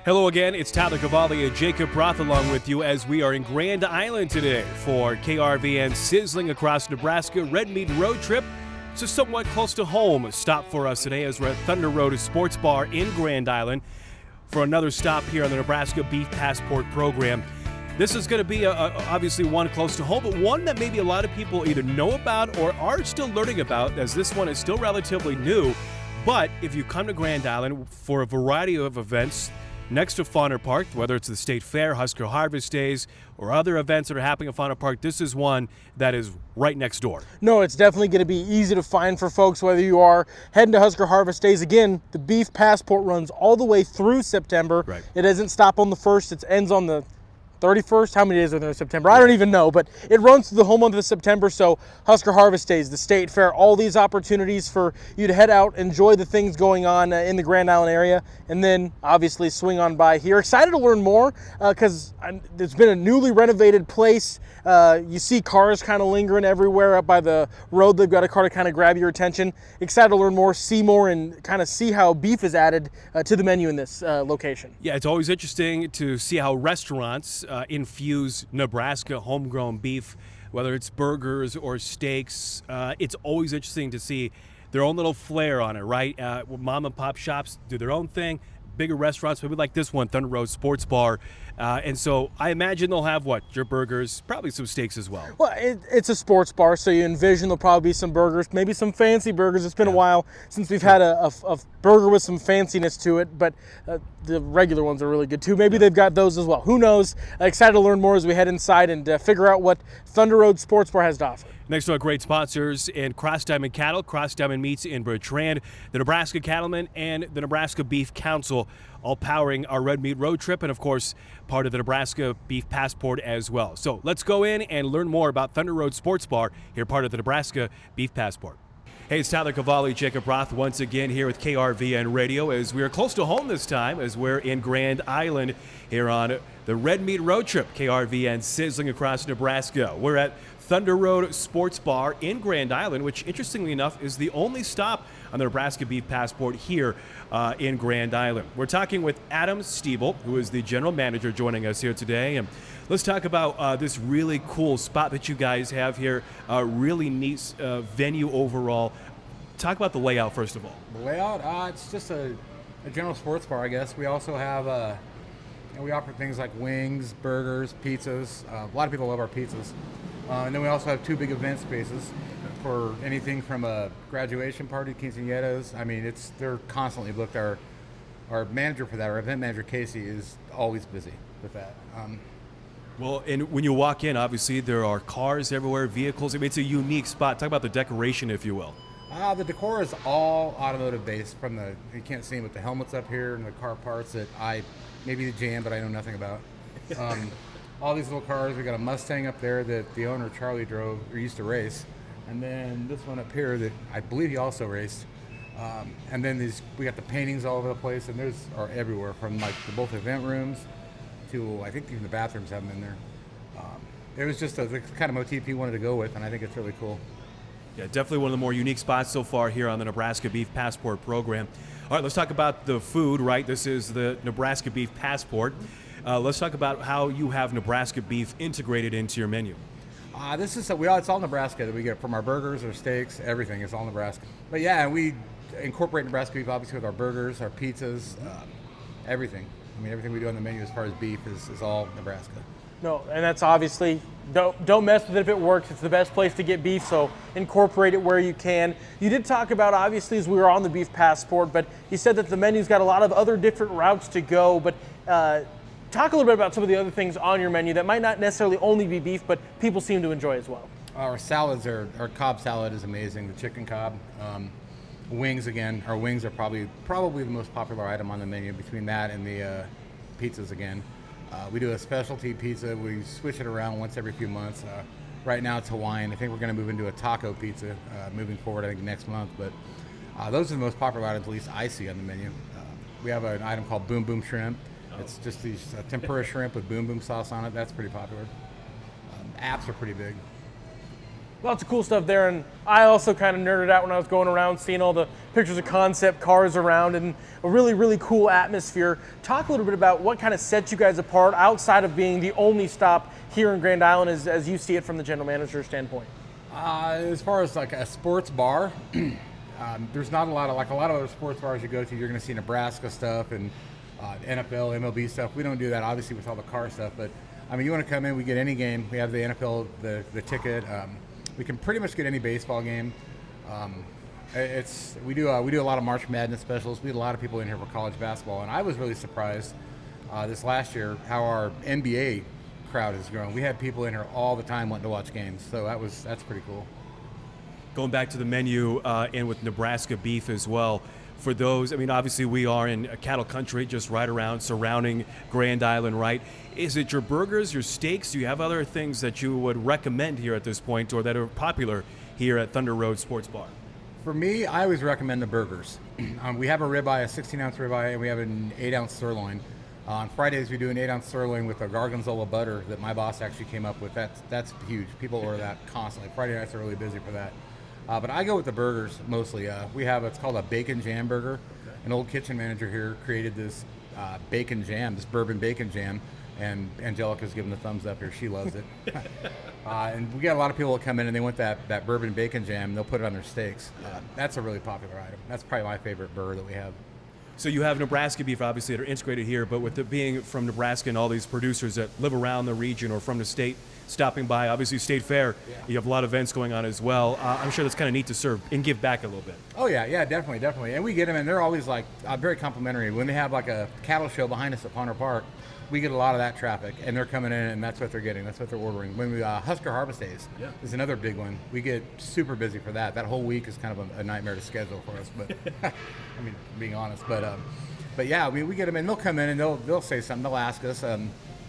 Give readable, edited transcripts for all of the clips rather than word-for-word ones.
Hello again, it's Tyler Cavalli and Jacob Roth along with you as we are in Grand Island today for KRVN Sizzling across Nebraska Red Meat Road Trip. It's a somewhat close to home stop for us today as we're at Thunder Road Sports Bar in Grand Island for another stop here on the Nebraska Beef Passport program. This is going to be obviously one close to home, but one that maybe a lot of people either know about or are still learning about, as this one is still relatively new. But if you come to Grand Island for a variety of events next to Fauna Park, whether it's the State Fair, Husker Harvest Days, or other events that are happening at Fauna Park, this is one that is right next door. No, it's definitely going to be easy to find for folks, whether you are heading to Husker Harvest Days. Again, the Beef Passport runs all the way through September. Right. It doesn't stop on the 1st. It ends on the 31st. How many days are there in September? I don't even know, but it runs through the whole month of September. So Husker Harvest Days, the State Fair, all these opportunities for you to head out, enjoy the things going on in the Grand Island area, and then obviously swing on by here. Excited to learn more because it's been a newly renovated place. You see cars kind of lingering everywhere up by the road. They've got a car to kind of grab your attention. Excited to learn more, see more, and kind of see how beef is added to the menu in this location. Yeah, it's always interesting to see how restaurants infuse Nebraska homegrown beef, whether it's burgers or steaks. It's always interesting to see their own little flair on it, right? Mom and pop shops do their own thing. Bigger restaurants, maybe like this one, Thunder Road Sports Bar. And so I imagine they'll have what? Your burgers, probably some steaks as well. Well, it's a sports bar, so you envision there'll probably be some burgers, maybe some fancy burgers. It's been a while since we've had a burger with some fanciness to it, but the regular ones are really good too. Maybe they've got those as well. Who knows? Excited to learn more as we head inside and figure out what Thunder Road Sports Bar has to offer. Next to our great sponsors in Cross Diamond Cattle, Cross Diamond Meats in Bertrand, the Nebraska Cattlemen, and the Nebraska Beef Council, all powering our Red Meat Road Trip, and of course, part of the Nebraska Beef Passport as well. So let's go in and learn more about Thunder Road Sports Bar, here part of the Nebraska Beef Passport. Hey, it's Tyler Cavalli, Jacob Roth once again here with KRVN Radio as we are close to home this time as we're in Grand Island here on the Red Meat Road Trip, KRVN Sizzling across Nebraska. We're at Thunder Road Sports Bar in Grand Island, which interestingly enough is the only stop on the Nebraska Beef Passport here in Grand Island. We're talking with Adam Stiebel, who is the general manager, joining us here today. And let's talk about this really cool spot that you guys have here, really neat venue overall. Talk about the layout first of all. The layout, it's just a general sports bar, I guess. We also have, we offer things like wings, burgers, pizzas. A lot of people love our pizzas. And then we also have 2 big event spaces for anything from a graduation party, quinceañeras. I mean, they're constantly booked. Our manager for that, our event manager, Casey, is always busy with that. Well, and when you walk in, obviously there are cars everywhere, vehicles. I mean, it's a unique spot. Talk about the decoration, if you will. The decor is all automotive based. You can't see them with the helmets up here and the car parts that maybe the jam, but I know nothing about. All these little cars. We got a Mustang up there that the owner Charlie drove or used to race, and then this one up here that I believe he also raced. And then we got the paintings all over the place, and are everywhere from like both event rooms to I think even the bathrooms have them in there. It was just the kind of motif he wanted to go with, and I think it's really cool. Yeah, definitely one of the more unique spots so far here on the Nebraska Beef Passport program. All right, let's talk about the food, right? This is the Nebraska Beef Passport. Let's talk about how you have Nebraska beef integrated into your menu. It's all Nebraska that we get from our burgers, our steaks, everything. It's all Nebraska. But yeah, we incorporate Nebraska beef obviously with our burgers, our pizzas, everything. I mean, everything we do on the menu as far as beef is all Nebraska. No, and that's obviously, don't mess with it if it works. It's the best place to get beef, so incorporate it where you can. You did talk about, obviously, as we were on the Beef Passport, but you said that the menu's got a lot of other different routes to go, but talk a little bit about some of the other things on your menu that might not necessarily only be beef, but people seem to enjoy as well. Our salads our Cobb salad is amazing, the chicken Cobb. Wings, again, our wings are probably the most popular item on the menu between that and the pizzas again. We do a specialty pizza. We switch it around once every few months. Right now it's Hawaiian. I think we're going to move into a taco pizza moving forward, I think next month. But those are the most popular items, at least I see on the menu. We have an item called Boom Boom Shrimp. It's just these tempura shrimp with Boom Boom sauce on it. That's pretty popular. Apps are pretty big. Lots of cool stuff there, and I also kind of nerded out when I was going around seeing all the pictures of concept cars around and a really, really cool atmosphere. Talk a little bit about what kind of sets you guys apart outside of being the only stop here in Grand Island as you see it from the general manager standpoint. As far as like a sports bar, there's not a lot of other sports bars you go to. You're going to see Nebraska stuff and NFL, MLB stuff. We don't do that, obviously, with all the car stuff. But I mean, you want to come in, we get any game. We have the NFL, the ticket. We can pretty much get any baseball game. We do a lot of March Madness specials. We had a lot of people in here for college basketball, and I was really surprised this last year how our NBA crowd has grown. We had people in here all the time wanting to watch games, so that's pretty cool. Going back to the menu and with Nebraska beef as well. For those, I mean, obviously we are in a cattle country, just right around surrounding Grand Island, right? Is it your burgers, your steaks? Do you have other things that you would recommend here at this point or that are popular here at Thunder Road Sports Bar? For me, I always recommend the burgers. We have a ribeye, a 16-ounce ribeye, and we have an 8-ounce sirloin. On Fridays, we do an 8-ounce sirloin with a gorgonzola butter that my boss actually came up with. That's huge. People order that constantly. Friday nights are really busy for that. But I go with the burgers mostly. It's called a bacon jam burger. Okay. An old kitchen manager here created this bacon jam, this bourbon bacon jam, and Angelica's giving the thumbs up here. She loves it. And we got a lot of people that come in and they want that bourbon bacon jam, and they'll put it on their steaks. That's a really popular item. That's probably my favorite burger that we have. So you have Nebraska beef, obviously, that are integrated here, but with it being from Nebraska and all these producers that live around the region or from the state stopping by, obviously State Fair, you have a lot of events going on as well. I'm sure that's kind of neat to serve and give back a little bit. Oh, yeah, definitely. And we get them, and they're always like very complimentary. When they have like a cattle show behind us at Ponder Park, we get a lot of that traffic, and they're coming in, and that's what they're getting. That's what they're ordering. When we Husker Harvest Days is another big one. We get super busy for that. That whole week is kind of a nightmare to schedule for us, but I mean, being honest. But yeah, we get them in. They'll come in and they'll say something. They'll ask us.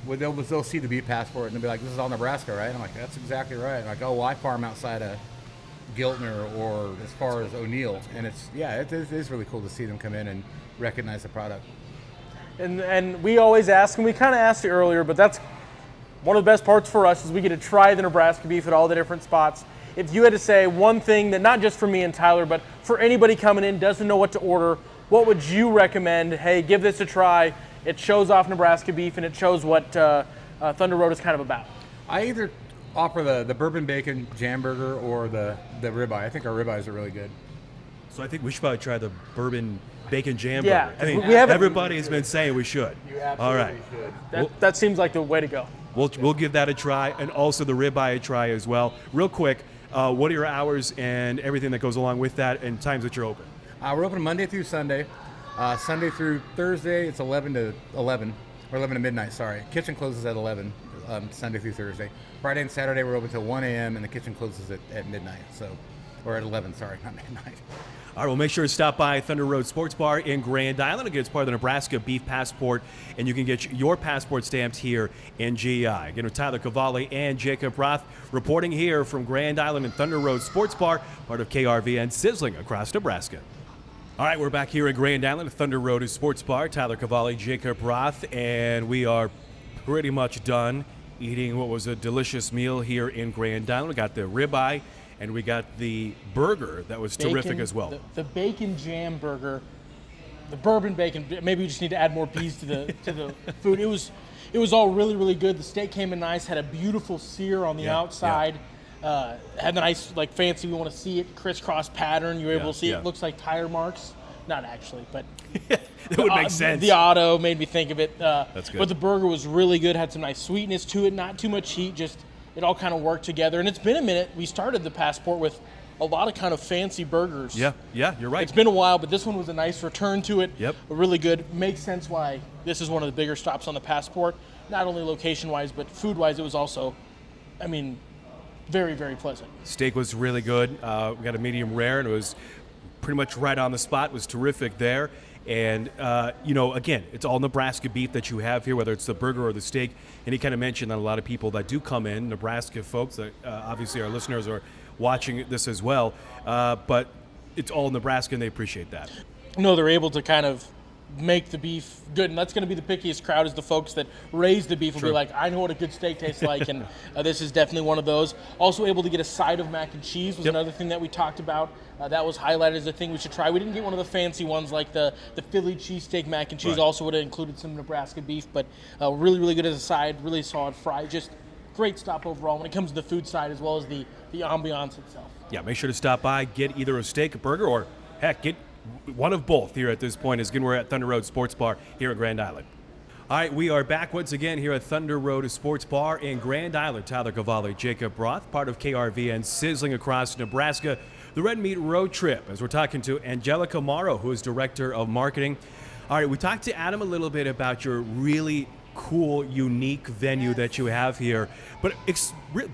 They'll see the beef passport and they'll be like, "This is all Nebraska, right?" I'm like, "That's exactly right." I'm like, "Oh, well, I farm outside of Giltner or as far as O'Neill," and it is really cool to see them come in and recognize the product. And we always ask, and we kind of asked you earlier, but that's one of the best parts for us is we get to try the Nebraska beef at all the different spots. If you had to say one thing that not just for me and Tyler, but for anybody coming in doesn't know what to order, what would you recommend? Hey, give this a try. It shows off Nebraska beef, and it shows what Thunder Road is kind of about. I either offer the bourbon bacon jam burger or the ribeye. I think our ribeyes are really good. So I think we should probably try the bourbon bacon jam Yeah, burger. I mean, everybody has been saying we should. You absolutely all right. should. That seems like the way to go. We'll give that a try, and also the ribeye a try as well. Real quick, what are your hours and everything that goes along with that, and times that you're open? We're open Monday through Sunday. Sunday through Thursday, it's 11 to midnight, sorry. Kitchen closes at 11, Sunday through Thursday. Friday and Saturday, we're open till 1 a.m., and the kitchen closes at midnight, or at 11, sorry, not midnight. All right, well, make sure to stop by Thunder Road Sports Bar in Grand Island. Again, it's part of the Nebraska Beef Passport, and you can get your passport stamped here in GI. Again, with Tyler Cavalli and Jacob Roth reporting here from Grand Island and Thunder Road Sports Bar, part of KRVN, sizzling across Nebraska. All right, we're back here in Grand Island at Thunder Road Sports Bar. Tyler Cavalli, Jacob Roth, and we are pretty much done eating what was a delicious meal here in Grand Island. We got the ribeye, and we got the burger that was terrific as well. The bacon jam burger, the bourbon bacon. Maybe we just need to add more bees to the food. It was all really, really good. The steak came in nice, had a beautiful sear on the outside. Had the nice, like, fancy, we want to see it, crisscross pattern. You were able to see it. Looks like tire marks. Not actually, but it would make sense. The auto made me think of it. That's good. But the burger was really good, had some nice sweetness to it, not too much heat, just it all kind of worked together. And it's been a minute. We started the Passport with a lot of kind of fancy burgers. Yeah, you're right. It's been a while, but this one was a nice return to it. Yep. Really good. Makes sense why this is one of the bigger stops on the Passport. Not only location-wise, but food-wise, it was also, I mean, very, very pleasant. Steak was really good. We got a medium rare, and it was pretty much right on the spot. It was terrific there. And, again, it's all Nebraska beef that you have here, whether it's the burger or the steak. And he kind of mentioned that a lot of people that do come in, Nebraska folks, that obviously our listeners are watching this as well, but it's all Nebraska, and they appreciate that. No, they're able to kind of make the beef good. And that's going to be the pickiest crowd, is the folks that raise the beef will be like, I know what a good steak tastes like, and this is definitely one of those. Also able to get a side of mac and cheese was another thing that we talked about. That was highlighted as a thing we should try. We didn't get one of the fancy ones like the Philly cheesesteak mac and cheese. Also would have included some Nebraska beef, but really, really good as a side, really solid fry. Just great stop overall when it comes to the food side as well as the ambiance itself. Yeah, make sure to stop by, get either a steak, a burger, or heck, get one of both here at this point, as we're at Thunder Road Sports Bar here at Grand Island. All right, we are back once again here at Thunder Road Sports Bar in Grand Island. Tyler Cavalli, Jacob Roth, part of KRVN, sizzling across Nebraska, the Red Meat Road Trip, as we're talking to Angelica Morrow, who is Director of Marketing. All right, we talked to Adam a little bit about your really cool, unique venue that you have here, but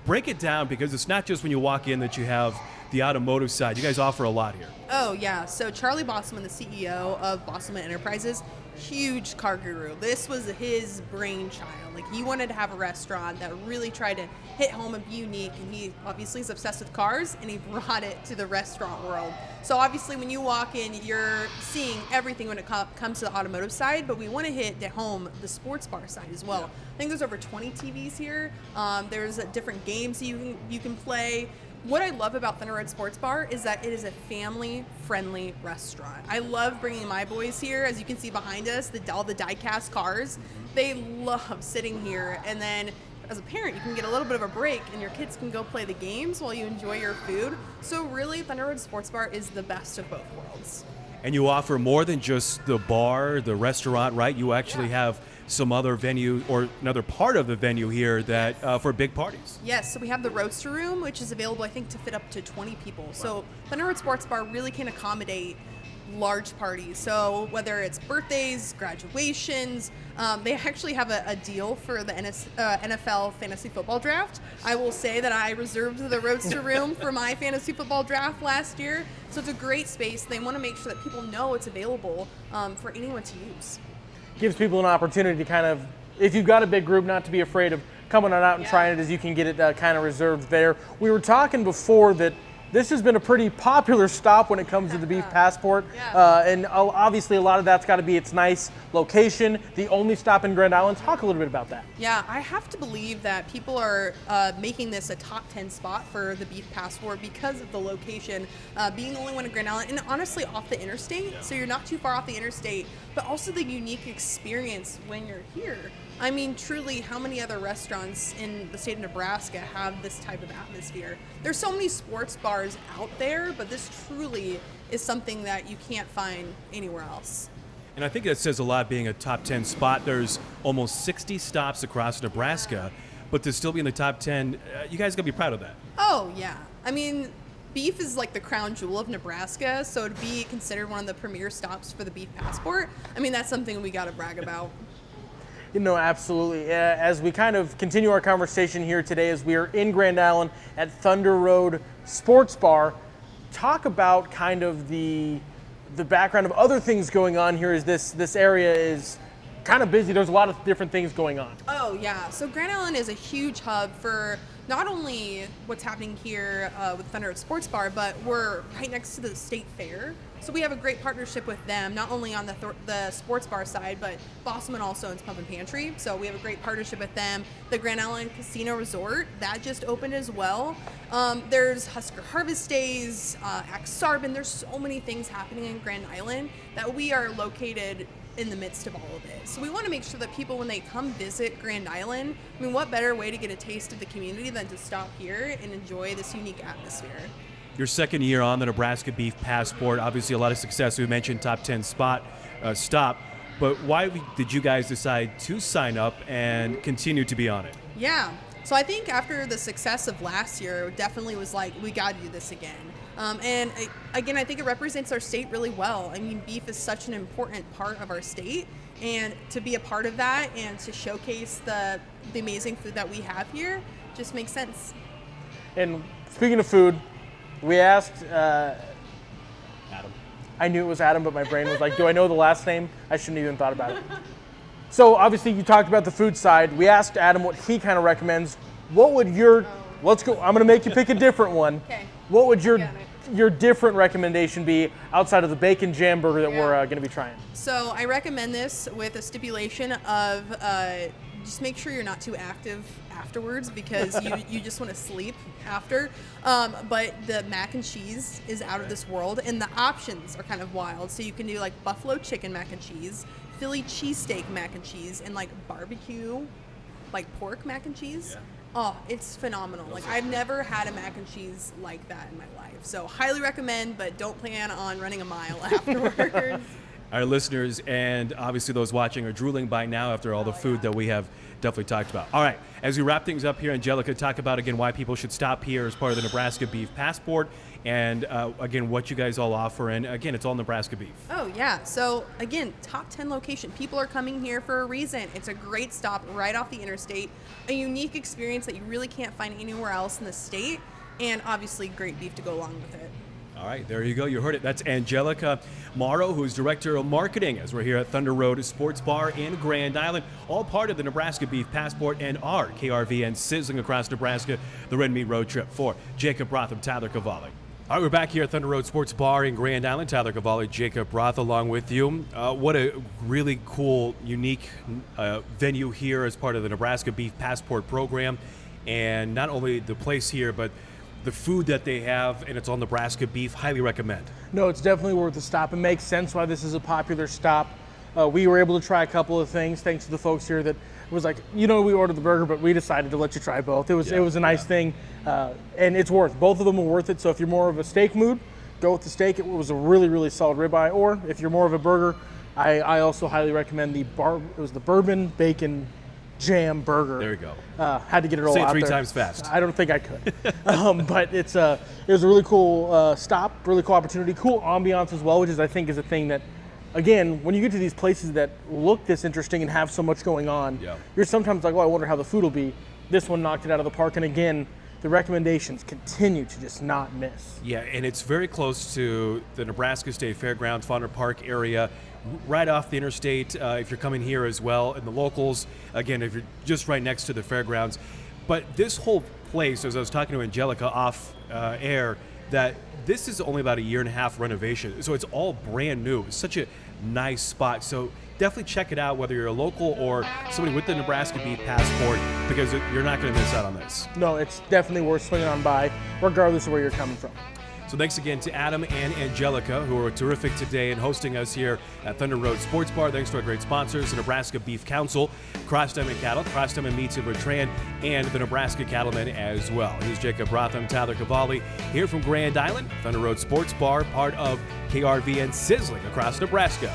break it down, because it's not just when you walk in that you have the automotive side. You guys offer a lot here. Oh, yeah. So Charlie Bosselman, the CEO of Bosselman Enterprises, huge car guru. This was his brainchild. Like, he wanted to have a restaurant that really tried to hit home and be unique, and he obviously is obsessed with cars, and he brought it to the restaurant world. So obviously when you walk in, you're seeing everything when it comes to the automotive side, but we want to hit at home the sports bar side as well. I think there's over 20 TVs here. There's different games you can play. What I love about Thunder Road Sports Bar is that it is a family-friendly restaurant. I love bringing my boys here. As you can see behind us, all the die-cast cars. They love sitting here. And then as a parent, you can get a little bit of a break, and your kids can go play the games while you enjoy your food. So really, Thunder Road Sports Bar is the best of both worlds. And you offer more than just the bar, the restaurant, right? You actually have some other venue, or another part of the venue here that for big parties. Yes, so we have the Roadster Room, which is available, I think, to fit up to 20 people. So Thunder Road Sports Bar really can accommodate large parties. So whether it's birthdays, graduations, they actually have a deal for the NFL fantasy football draft. I will say that I reserved the Roadster Room for my fantasy football draft last year. So it's a great space. They want to make sure that people know it's available for anyone to use. Gives people an opportunity to kind of, if you've got a big group, not to be afraid of coming on out and trying it, as you can get it kind of reserved there. We were talking before that this has been a pretty popular stop when it comes to the Beef Passport. And obviously a lot of that's got to be its nice location, the only stop in Grand Island. Talk a little bit about that. Yeah, I have to believe that people are making this a top 10 spot for the Beef Passport because of the location, being the only one in Grand Island, and honestly off the interstate, so you're not too far off the interstate, but also the unique experience when you're here. I mean, truly, how many other restaurants in the state of Nebraska have this type of atmosphere? There's so many sports bars out there, but this truly is something that you can't find anywhere else. And I think that says a lot, being a top 10 spot. There's almost 60 stops across Nebraska, but to still be in the top 10, you guys got to be proud of that. Oh, yeah. I mean, beef is like the crown jewel of Nebraska, so to be considered one of the premier stops for the Beef Passport, I mean, that's something we got to brag about. You know, absolutely. As we kind of continue our conversation here today, as we are in Grand Island at Thunder Road Sports Bar, talk about kind of the background of other things going on here. As this area is kind of busy. There's a lot of different things going on. Oh, yeah. So Grand Island is a huge hub for not only what's happening here with Thunder Road Sports Bar, but we're right next to the state fair. So we have a great partnership with them, not only on the sports bar side, but Bosselman also owns Pump and Pantry. So we have a great partnership with them. The Grand Island Casino Resort, that just opened as well. There's Husker Harvest Days, Axarben. There's so many things happening in Grand Island that we are located in the midst of all of it. So we want to make sure that people, when they come visit Grand Island, I mean, what better way to get a taste of the community than to stop here and enjoy this unique atmosphere? Your second year on the Nebraska Beef Passport, obviously a lot of success. We mentioned top 10 stop, but why did you guys decide to sign up and continue to be on it? Yeah, so I think after the success of last year, it definitely was like, we got to do this again. And again, I think it represents our state really well. I mean, beef is such an important part of our state, and to be a part of that and to showcase the amazing food that we have here just makes sense. And speaking of food, we asked Adam. I knew it was Adam, but my brain was like, do I know the last name? I shouldn't even thought about it. So obviously you talked about the food side. We asked Adam what he kind of recommends. What would your, let's go, I'm going to make you pick a different one. Okay. What would your your different recommendation be outside of the bacon jam burger that we're going to be trying? So I recommend this with a stipulation of just make sure you're not too active afterwards, because you just want to sleep after. But the mac and cheese is out of this world, and the options are kind of wild. So you can do like buffalo chicken mac and cheese, Philly cheesesteak mac and cheese, and like barbecue, like pork mac and cheese. Yeah. Oh, it's phenomenal. Like, I've never had a mac and cheese like that in my life. So highly recommend, but don't plan on running a mile afterwards. Our listeners and obviously those watching are drooling by now after all the food that we have definitely talked about. All right, as we wrap things up here, Angelica, talk about again why people should stop here as part of the Nebraska Beef Passport, and again what you guys all offer. And again, it's all Nebraska beef. Oh yeah, so again, top 10 location. People are coming here for a reason. It's a great stop right off the interstate, a unique experience that you really can't find anywhere else in the state, and obviously great beef to go along with it. All right, there you go. You heard it. That's Angelica Morrow, who's Director of Marketing, as we're here at Thunder Road Sports Bar in Grand Island, all part of the Nebraska Beef Passport and our KRVN Sizzling Across Nebraska, the Red Meat Road Trip. For Jacob Roth and Tyler Cavalli. All right, we're back here at Thunder Road Sports Bar in Grand Island. Tyler Cavalli, Jacob Roth along with you. What a really cool, unique venue here as part of the Nebraska Beef Passport program. And not only the place here, but the food that they have, and it's all Nebraska beef. Highly recommend. No, it's definitely worth a stop. It makes sense why this is a popular stop. We were able to try a couple of things thanks to the folks here that was like, we ordered the burger, but we decided to let you try both. It was a nice thing, and it's both of them are worth it. So if you're more of a steak mood, go with the steak. It was a really, really solid ribeye. Or if you're more of a burger, I also highly recommend it was the bourbon bacon jam burger. There you go. Had to get it all Say out it three there. times fast. I don't think I could. But it was a really cool stop, really cool opportunity, cool ambiance as well, which I think is a thing that, again, when you get to these places that look this interesting and have so much going on, you're sometimes like, oh, I wonder how the food will be. This one knocked it out of the park, and again, the recommendations continue to just not miss. Yeah, and it's very close to the Nebraska State Fairgrounds, Fonder Park area, right off the interstate if you're coming here as well, and the locals, again, if you're just right next to the fairgrounds. But this whole place, as I was talking to Angelica off air, that this is only about a 1.5-year renovation, so it's all brand new. It's such a nice spot, so definitely check it out, whether you're a local or somebody with the Nebraska Beef Passport, because you're not going to miss out on this. No, it's definitely worth swinging on by, regardless of where you're coming from. So thanks again to Adam and Angelica, who were terrific today in hosting us here at Thunder Road Sports Bar. Thanks to our great sponsors, the Nebraska Beef Council, Cross Diamond Cattle, Cross Diamond Meats in Bertrand, and the Nebraska Cattlemen as well. He's Jacob Roth. I'm Tyler Cavalli, here from Grand Island, Thunder Road Sports Bar, part of KRVN Sizzling Across Nebraska.